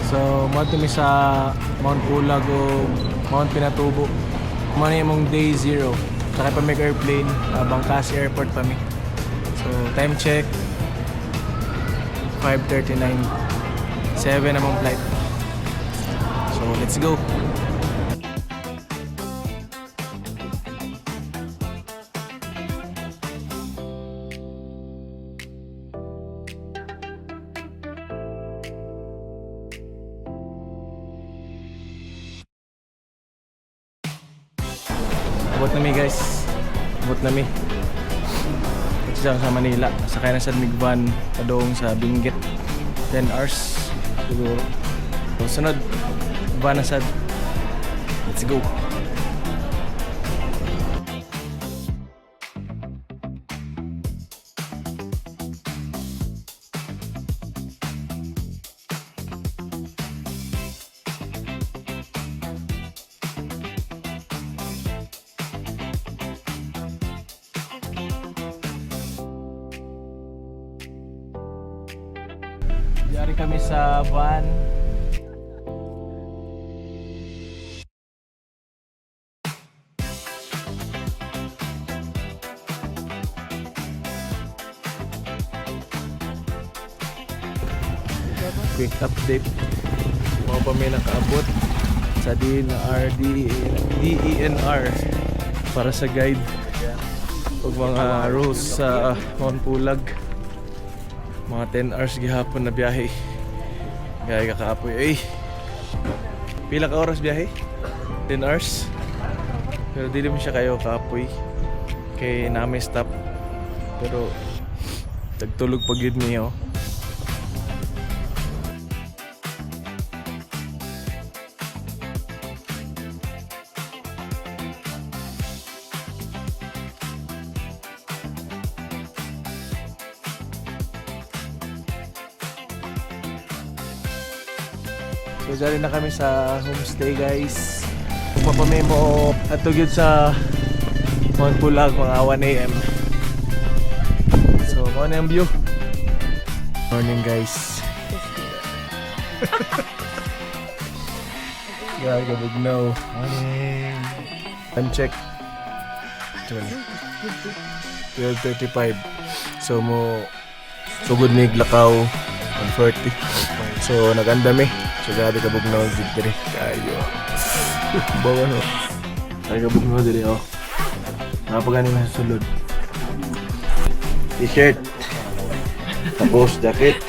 So, mo mi sa Mount Pulag o Mount Pinatubo. Muna yung day 0. Saka pa may airplane, Bangkasi Airport pa mi. So, time check 5:39. 7 namang flight. So, let's go. Abot na mi guys. Abot na mi. Ito sa Manila. Sakay na sa Migban. Padong sa Benguet. 10 hours. Siguro. So, sunod. Van na sad. Let's go. Dari kami sa van. Quick update. Mga pa may nakaabot sa DENR para sa guide ug mga rules sa Mount Pulag. Mga 10 hours gihapon na biyahe. Gaya kakaapoy. Ay! Pila ka oras biyahe? 10 hours? Pero dili mo siya kayo kaapoy. Kay namin stop. Pero tagtulog pag yun niyo. So dali na kami sa homestay guys. Pagpapamemo at yun sa Mount Pulag mga 1 AM. So ano yung view? Morning guys. Gagabugnaw. Morning. Time check 12:35. So mo sugod mig lakaw 1:40. So naganda mi. So gari kabugnaw diri kayo. Bawa no. Ay kabugnaw diri oh. Napagani na sa sulod. T-shirt. Tapos jacket.